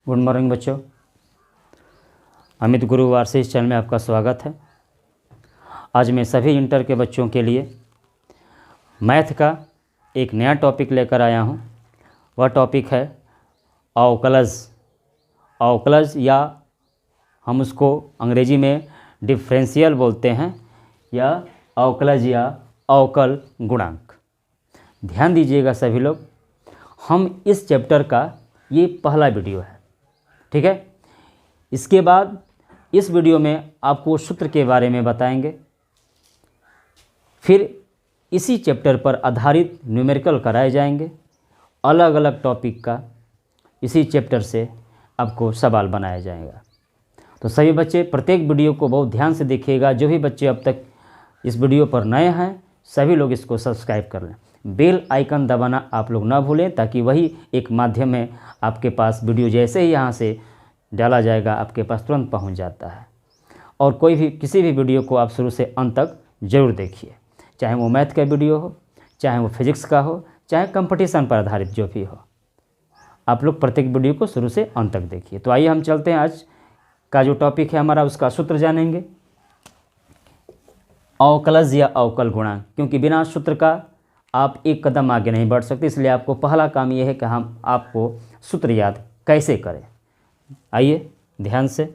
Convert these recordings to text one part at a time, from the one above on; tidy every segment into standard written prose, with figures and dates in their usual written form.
Good morning बच्चों, अमित गुरु वारसी इस channel में आपका स्वागत है। आज मैं सभी इंटर के बच्चों के लिए मैथ का एक नया टॉपिक लेकर आया हूं। वह टॉपिक है अवकलज। अवकलज या हम उसको अंग्रेजी में डिफरेंशियल बोलते हैं, या अवकलज या अवकल गुणांक। ध्यान दीजिएगा सभी लोग, हम इस चैप्टर का ये पहला वीडियो है, ठीक है। इसके बाद इस वीडियो में आपको सूत्र के बारे में बताएंगे, फिर इसी चैप्टर पर आधारित न्यूमेरिकल कराए जाएंगे। अलग अलग टॉपिक का इसी चैप्टर से आपको सवाल बनाया जाएगा। तो सभी बच्चे प्रत्येक वीडियो को बहुत ध्यान से देखिएगा। जो भी बच्चे अब तक इस वीडियो पर नए हैं सभी लोग इसको सब्सक्राइब कर लें। बेल आइकन दबाना आप लोग ना भूलें, ताकि वही एक माध्यम है आपके पास। वीडियो जैसे ही यहाँ से डाला जाएगा आपके पास तुरंत पहुँच जाता है। और कोई भी किसी भी वीडियो को आप शुरू से अंत तक ज़रूर देखिए, चाहे वो मैथ का वीडियो हो, चाहे वो फिजिक्स का हो, चाहे कंपटीशन पर आधारित जो भी हो। आप लोग प्रत्येक वीडियो को शुरू से अंत तक देखिए। तो आइए हम चलते हैं, आज का जो टॉपिक है हमारा उसका सूत्र जानेंगे, अवकलज या अवकल गुणांक। क्योंकि बिना सूत्र का आप एक कदम आगे नहीं बढ़ सकते, इसलिए आपको पहला काम यह है कि हम आपको सूत्र याद कैसे करें। आइए ध्यान से,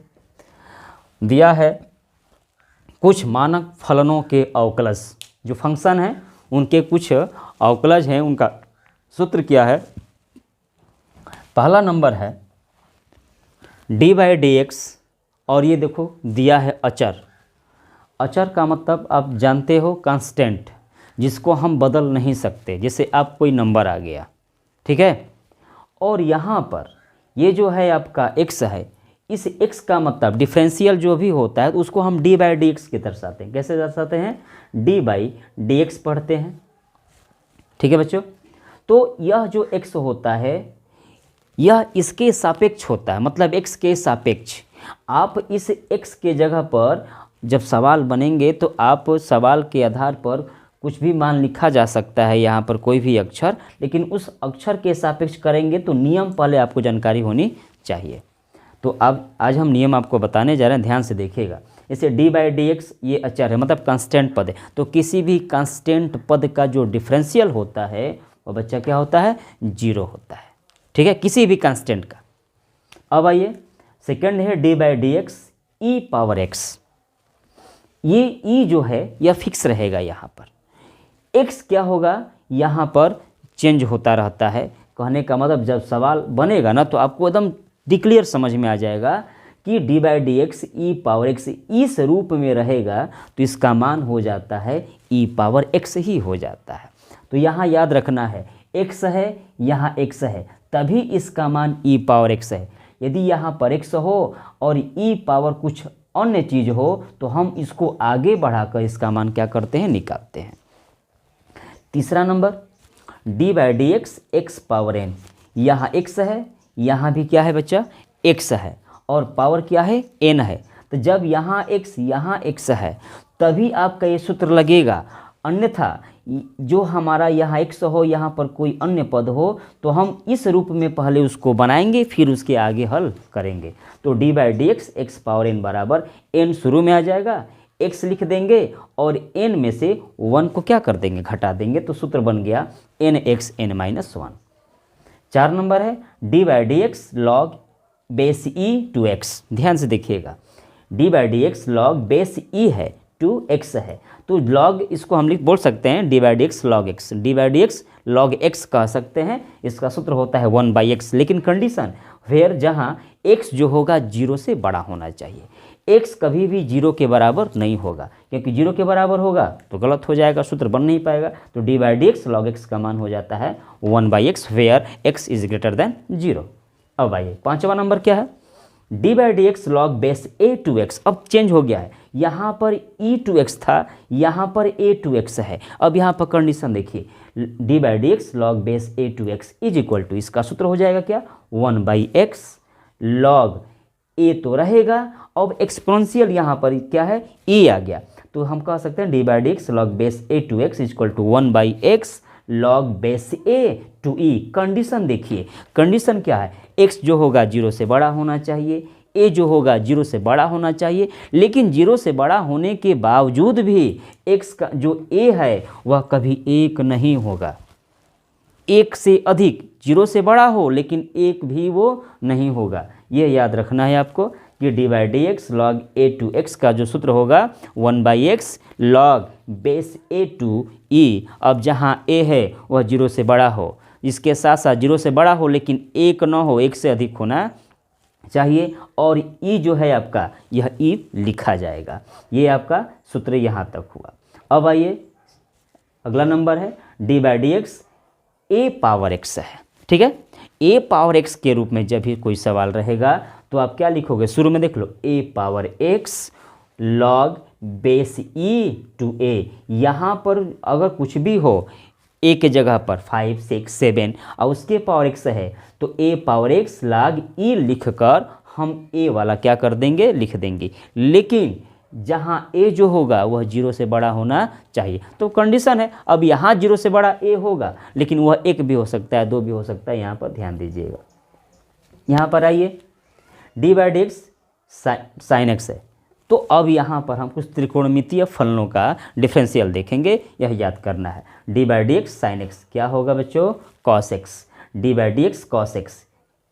दिया है कुछ मानक फलनों के अवकलज, जो फंक्शन हैं उनके कुछ अवकलज हैं, उनका सूत्र क्या है। पहला नंबर है d/dx, और ये देखो दिया है अचर। अचर का मतलब आप जानते हो कांस्टेंट, जिसको हम बदल नहीं सकते। जैसे आप कोई नंबर आ गया, ठीक है, और यहाँ पर ये जो है आपका x है, इस x का मतलब डिफरेंशियल जो भी होता है तो उसको हम d/dx के दर्शाते हैं। कैसे दर्शाते हैं? d/dx पढ़ते हैं, ठीक है बच्चों। तो यह जो x होता है यह इसके सापेक्ष होता है, मतलब x के सापेक्ष। आप इस x के जगह पर जब सवाल बनेंगे तो आप सवाल के आधार पर कुछ भी मान लिखा जा सकता है, यहाँ पर कोई भी अक्षर, लेकिन उस अक्षर के सापेक्ष करेंगे तो नियम पहले आपको जानकारी होनी चाहिए। तो अब आज हम नियम आपको बताने जा रहे हैं, ध्यान से देखिएगा। जैसे d/dx ये अचर है, मतलब कांस्टेंट पद है। तो किसी भी कांस्टेंट पद का जो डिफरेंशियल होता है वो बच्चा क्या होता है? 0 होता है, ठीक है, किसी भी कांस्टेंट का। अब आइए सेकंड है d/dx e⁻x। ये e जो है यह फिक्स रहेगा, यहाँ पर x क्या होगा यहाँ पर चेंज होता रहता है। कहने का मतलब जब सवाल बनेगा ना तो आपको एकदम डिक्लियर समझ में आ जाएगा कि d/dx e⁻x इस रूप में रहेगा तो इसका मान हो जाता है e⁻x ही हो जाता है। तो यहाँ याद रखना है, x है यहाँ x है तभी इसका मान e⁻x है। यदि यहाँ पर x हो और e⁻ कुछ अन्य चीज़ हो तो हम इसको आगे बढ़ाकर इसका मान क्या करते हैं? निकालते हैं। तीसरा नंबर d/dx x⁻n। यहाँ x है, यहाँ भी क्या है बच्चा? x है, और पावर क्या है? n है। तो जब यहाँ x है तभी आपका ये सूत्र लगेगा। अन्यथा जो हमारा यहाँ x हो, यहाँ पर कोई अन्य पद हो तो हम इस रूप में पहले उसको बनाएंगे फिर उसके आगे हल करेंगे। तो d/dx x⁻n बराबर n शुरू में आ जाएगा, x लिख देंगे और n में से 1 को क्या कर देंगे? घटा देंगे। तो सूत्र बन गया nxn-1। 4 नंबर है d/dx log base e/x। ध्यान से देखिएगा, d/dx log base e है, 2x है, तो log इसको हम बोल सकते हैं d/dx log x। d/dx log x कह सकते हैं, इसका सूत्र होता है 1/x। लेकिन कंडीशन वेयर, जहाँ x जो होगा 0 से बड़ा होना चाहिए। x कभी भी 0 के बराबर नहीं होगा, क्योंकि 0 के बराबर होगा तो गलत हो जाएगा, सूत्र बन नहीं पाएगा। तो d/dx log x का मान हो जाता है 1/x where x is greater than 0। अब आइए 5वां नंबर क्या है? d/dx log base a/x। अब चेंज हो गया है, यहाँ पर e/x था, यहाँ पर a/x है। अब यहाँ पर कंडीशन देखिए, d/dx log base a/x is equal to, इसका सूत्र हो जाएगा क्या? 1/x log a तो रहेगा, अब एक्सपोनेंशियल यहाँ पर क्या है? e आ गया। तो हम कह सकते हैं d/dx log base a/x is equal to 1/x log base a to e। Condition देखिए, कंडीशन क्या है, x जो होगा 0 से बड़ा होना चाहिए, a जो होगा 0 से बड़ा होना चाहिए, लेकिन 0 से बड़ा होने के बावजूद भी x का जो a है वह कभी 1 नहीं होगा। 1 से अधिक, 0 से बड़ा हो लेकिन 1 भी वो नहीं होगा। ये याद रखना है आपको कि d by d x log a to x का जो सूत्र होगा 1/x log base a to e. अब जहाँ a है वह 0 से बड़ा हो, इसके साथ साथ 0 से बड़ा हो लेकिन 1 न हो, 1 से अधिक होना चाहिए, और e जो है आपका यह e लिखा जाएगा। ये आपका सूत्र यहाँ तक हुआ। अब आइए अगला नंबर है D by d x A power x है, ठीक है। ए पावर एक्स के रूप में जब भी कोई सवाल रहेगा तो आप क्या लिखोगे, शुरू में देख लो, a power x log base e to a. यहाँ पर अगर कुछ भी हो ए के जगह पर 5, 6, 7 और उसके पावर एक्स है तो ए पावर एक्स लॉग ई लिखकर हम ए वाला क्या कर देंगे, लिख देंगे। लेकिन जहाँ a जो होगा वह 0 से बड़ा होना चाहिए। तो कंडीशन है, अब यहाँ 0 से बड़ा a होगा लेकिन वह 1 भी हो सकता है, 2 भी हो सकता है, यहाँ पर ध्यान दीजिएगा। यहाँ पर आइए D by d x sine x है, तो अब यहाँ पर हम कुछ त्रिकोणमितीय फलनों का डिफरेंशियल देखेंगे, यह याद करना है। D by d x sine x क्या होगा बच्चों, cos x. D by d x cos x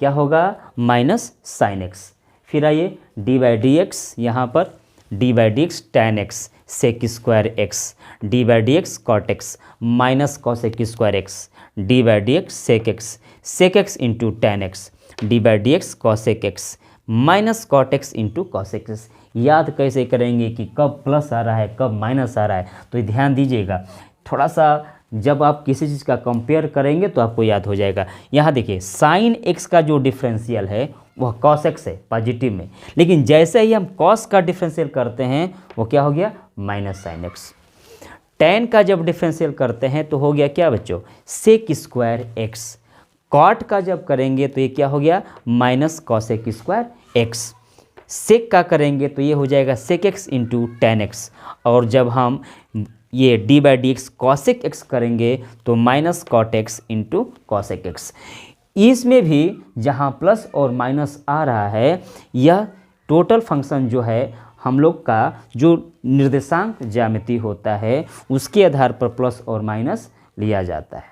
क्या होगा, माइनस साइन एक्स। फिर आइए डी बाई डी एक्स, यहाँ पर d by d x tan x sec square x, d by d x cot x minus cosec square x, d by d x sec x into tan x, d by d x cosec x minus cot x into cosec x. याद कैसे करेंगे कि कब plus आ रहा है कब minus आ रहा है, तो ध्यान दीजिएगा थोड़ा सा, जब आप किसी चीज़ का कंपेयर करेंगे तो आपको याद हो जाएगा। यहाँ देखिए साइन एक्स का जो डिफरेंशियल है वह कॉस एक्स है पॉजिटिव में, लेकिन जैसे ही हम कॉस का डिफरेंशियल करते हैं वो क्या हो गया, माइनस साइन एक्स। टैन का जब डिफरेंशियल करते हैं तो हो गया क्या बच्चों, सेक स्क्वायर एक्स। कॉट का जब करेंगे तो ये क्या हो गया, minus cosec square x. Sec का करेंगे तो ये हो जाएगा sec x into tan x, और जब हम ये d by d x cosec x करेंगे तो minus cot x into cosec x. इसमें भी जहाँ प्लस और माइनस आ रहा है, यह टोटल फंक्शन जो है हम लोग का जो निर्देशांक ज्यामिति होता है उसके आधार पर प्लस और माइनस लिया जाता है,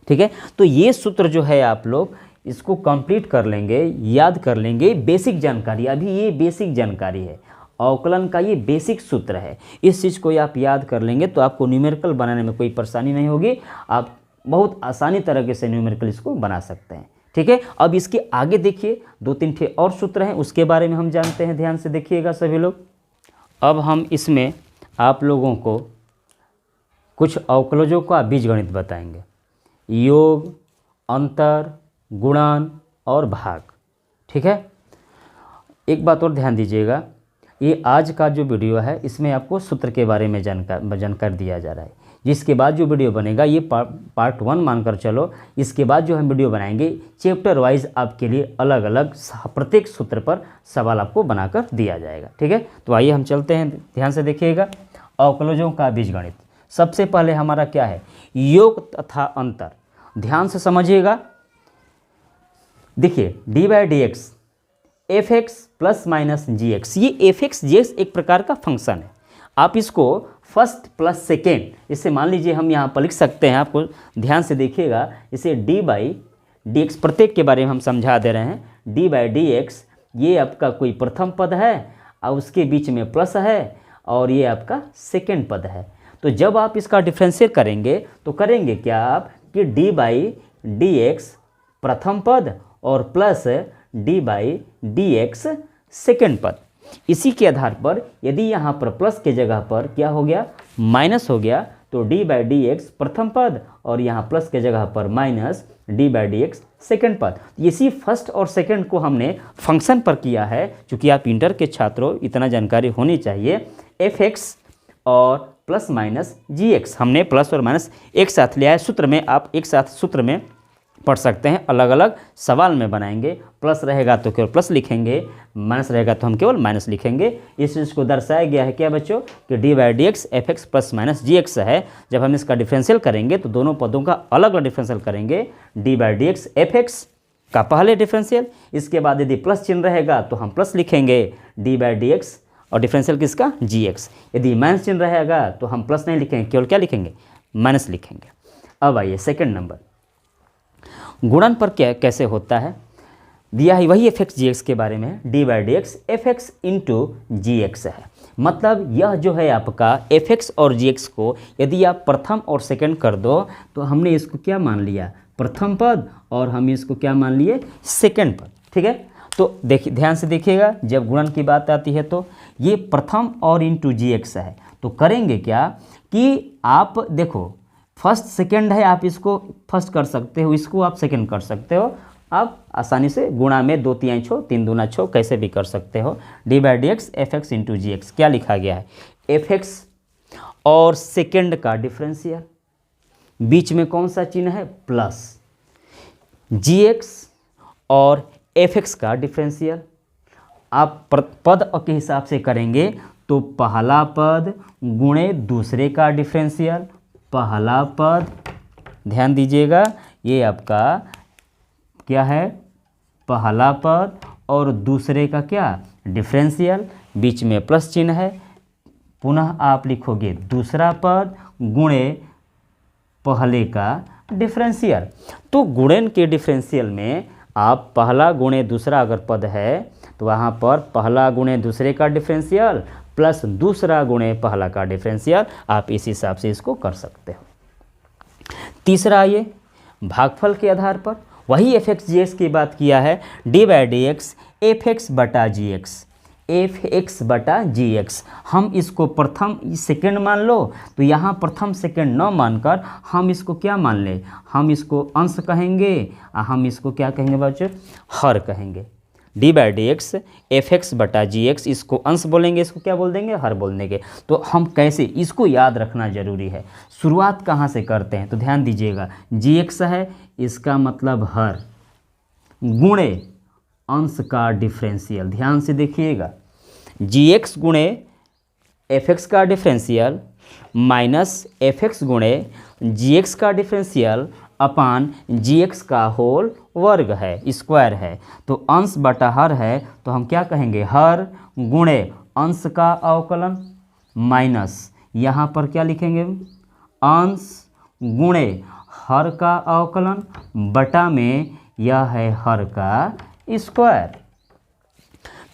ठीक है। तो ये सूत्र जो है आप लोग इसको कंप्लीट कर लेंगे, याद कर लेंगे। बेसिक जानकारी, अभी ये बेसिक जानकारी है, अवकलन का ये बेसिक सूत्र है। इस चीज़ को आप याद कर लेंगे तो आपको न्यूमेरिकल बनाने में कोई परेशानी नहीं होगी, आप बहुत आसानी तरीके से न्यूमेरिकल इसको बना सकते हैं, ठीक है। अब इसके आगे देखिए 2-3 ठे और सूत्र हैं, उसके बारे में हम जानते हैं, ध्यान से देखिएगा सभी लोग। अब हम इसमें आप लोगों को कुछ अवकलजों का बीजगणित बताएंगे, योग, अंतर, गुणन और भाग, ठीक है। एक बात और ध्यान दीजिएगा, ये आज का जो वीडियो है इसमें आपको सूत्र के बारे में जानकारी दिया जा रहा है। जिसके बाद जो वीडियो बनेगा ये पार्ट 1 मानकर चलो, इसके बाद जो हम वीडियो बनाएंगे चैप्टर वाइज आपके लिए अलग अलग प्रत्येक सूत्र पर सवाल आपको बनाकर दिया जाएगा, ठीक है। तो आइए हम चलते हैं, ध्यान से देखिएगा। अवकलजों का बीजगणित, सबसे पहले हमारा क्या है, योग तथा अंतर। ध्यान से समझिएगा, देखिए d by d x f x plus minus g x, ये एफ एक्स जी एक्स एक प्रकार का फंक्शन है। आप इसको फर्स्ट प्लस सेकेंड, इसे मान लीजिए हम यहाँ पर लिख सकते हैं, आपको ध्यान से देखिएगा, इसे डी बाई डी एक्स प्रत्येक के बारे में हम समझा दे रहे हैं। डी बाई डी एक्स ये आपका कोई प्रथम पद है और उसके बीच में प्लस है और ये आपका सेकेंड पद है। तो जब आप इसका डिफरेंशियल करेंगे तो करेंगे क्या आप कि डी बाई डी एक्स प्रथम पद और plus D by d x second पद। इसी के आधार पर यदि यहाँ पर प्लस के जगह पर क्या हो गया, माइनस हो गया, तो डी बाई डी एक्स प्रथम पद और यहाँ प्लस के जगह पर minus D by d x second पद। इसी फर्स्ट और सेकेंड को हमने फंक्शन पर किया है, चूँकि आप इंटर के छात्रों इतना जानकारी होनी चाहिए। एफ एक्स और प्लस माइनस जी एक्स, हमने प्लस और माइनस एक साथ लिया है सूत्र में, आप एक साथ सूत्र में पढ़ सकते हैं, अलग अलग सवाल में बनाएंगे। प्लस रहेगा तो केवल प्लस लिखेंगे, माइनस रहेगा तो हम केवल माइनस लिखेंगे। इस चीज़ को दर्शाया गया है क्या बच्चों कि dy/dx f(x) plus minus gx है। जब हम इसका डिफरेंशियल करेंगे तो दोनों पदों का अलग अलग डिफरेंशियल करेंगे। dy/dx f(x) का पहले डिफरेंशियल, इसके बाद यदि प्लस चिन्ह रहेगा तो हम प्लस लिखेंगे dy/dx और डिफरेंशियल किसका gx। यदि माइनस चिन्ह रहेगा तो हम प्लस नहीं लिखेंगे, केवल क्या लिखेंगे माइनस लिखेंगे। अब आइए सेकंड नंबर, गुणन पर क्या कैसे होता है, दिया है वही f(x) gx के बारे में, dy/dx f(x) इंटू gx है। मतलब यह जो है आपका f(x) और gx को यदि आप प्रथम और सेकंड कर दो तो हमने इसको क्या मान लिया, प्रथम पद, और हम इसको क्या मान लिए, सेकंड पद। ठीक है, तो देखिए ध्यान से देखिएगा, जब गुणन की बात आती है तो ये प्रथम और इंटू gx है। तो करेंगे क्या कि आप देखो फर्स्ट सेकंड है, आप इसको फर्स्ट कर सकते हो, इसको आप सेकंड कर सकते हो। आप आसानी से गुणा में 2 तिहाई छो 3 दूना छो कैसे भी कर सकते हो। dy/dx f(x) इंटू gx क्या लिखा गया है, f(x) और सेकंड का डिफरेंशियल, बीच में कौन सा चिन्ह है, प्लस, gx और f(x) का डिफरेंशियल। आप पद के हिसाब से करेंगे तो पहला पद गुणे दूसरे का डिफरेंशियल, पहला पद, ध्यान दीजिएगा ये आपका क्या है, पहला पद और दूसरे का क्या डिफरेंशियल, बीच में प्लस चिन्ह है। पुनः आप लिखोगे दूसरा पद गुणे पहले का डिफरेंशियल। तो गुणन के डिफरेंशियल में आप पहला गुणे दूसरा अगर पद है तो वहाँ पर पहला गुणे दूसरे का डिफरेंशियल प्लस दूसरा गुणे पहला का डिफरेंशियल, आप इस हिसाब से इसको कर सकते हो। तीसरा आइए, भागफल के आधार पर वही f(x) gx की बात किया है, dy/dx f(x) बटा gx, f(x) बटा gx। हम इसको प्रथम सेकंड मान लो, तो यहाँ प्रथम सेकंड न मानकर हम इसको क्या मान ले, हम इसको अंश कहेंगे, हम इसको क्या कहेंगे बच्चों, हर कहेंगे। dy/dx f(x) बटा gx, इसको अंश बोलेंगे, इसको क्या बोल देंगे, हर बोल देंगे। तो हम कैसे, इसको याद रखना जरूरी है। शुरुआत कहाँ से करते हैं तो ध्यान दीजिएगा, gx है इसका मतलब हर, गुणे अंश का डिफरेंशियल, ध्यान से देखिएगा, gx गुणे f(x) का डिफरेंशियल माइनस f(x) गुणे gx का डिफरेंशियल अपान gx का होल वर्ग है, स्क्वायर है। तो अंश बटा हर है तो हम क्या कहेंगे, हर गुणे अंश का अवकलन माइनस, यहाँ पर क्या लिखेंगे, अंश गुणे हर का अवकलन बटा में यह है हर का स्क्वायर।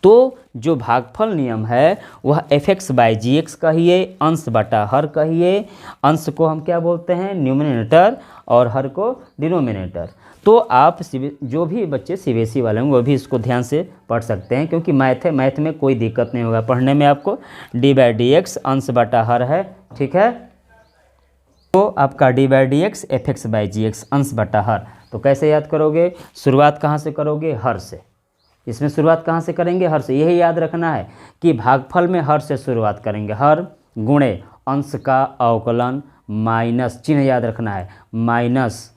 तो जो भागफल नियम है वह f(x/gx) कहिए, अंश बटा हर कहिए। अंश को हम क्या बोलते हैं, न्यूमरेटर, और हर को डिनोमिनेटर। तो आप जो भी बच्चे CBSE वाले होंगे वो भी इसको ध्यान से पढ़ सकते हैं, क्योंकि मैथ है, मैथ में कोई दिक्कत नहीं होगा पढ़ने में आपको। dy/dx अंश बटा हर है, ठीक है, तो आपका dy/dx f(x/gx) अंश बटा हर। तो कैसे याद करोगे, शुरुआत कहाँ से करोगे, हर से। इसमें शुरुआत कहाँ से करेंगे, हर से। यही याद रखना है कि भागफल में हर से शुरुआत करेंगे, हर गुणे अंश का अवकलन माइनस, चिन्ह याद रखना है, माइनस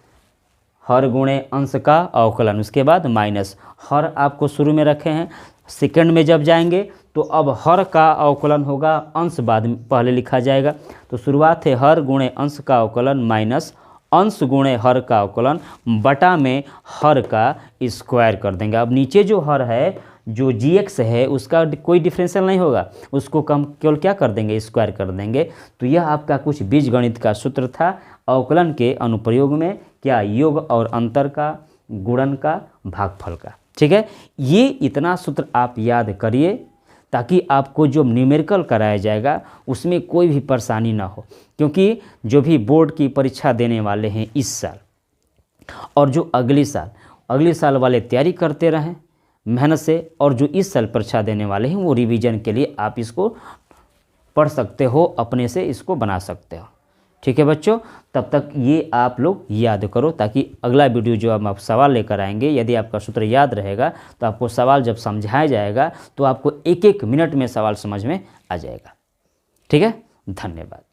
हर गुणे अंश का अवकलन, उसके बाद माइनस। हर आपको शुरू में रखे हैं, सेकंड में जब जाएंगे तो अब हर का अवकलन होगा, अंश बाद में पहले लिखा जाएगा। तो शुरुआत है हर गुणे अंश का अवकलन माइनस अंश गुणे हर का अवकलन बटा में हर का स्क्वायर कर देंगे। अब नीचे जो हर है, जो gx है, उसका कोई डिफरेंशियल नहीं होगा, उसको कम केवल क्या कर देंगे, स्क्वायर कर देंगे। तो यह आपका कुछ बीजगणित का सूत्र था अवकलन के अनुप्रयोग में, क्या योग और अंतर का, गुणन का, भागफल का, ठीक है। ये इतना सूत्र आप याद करिए ताकि आपको जो न्यूमेरिकल कराया जाएगा उसमें कोई भी परेशानी ना हो, क्योंकि जो भी बोर्ड की परीक्षा देने वाले हैं इस साल और जो अगले साल वाले तैयारी करते रहें मेहनत से, और जो इस साल परीक्षा देने वाले हैं वो रिवीजन के लिए आप इसको पढ़ सकते हो, अपने से इसको बना सकते हो, ठीक है बच्चों। तब तक ये आप लोग याद करो ताकि अगला वीडियो जो हम आप सवाल लेकर आएंगे, यदि आपका सूत्र याद रहेगा तो आपको सवाल जब समझाया जाएगा तो आपको 1-1 मिनट में सवाल समझ में आ जाएगा, ठीक है। धन्यवाद।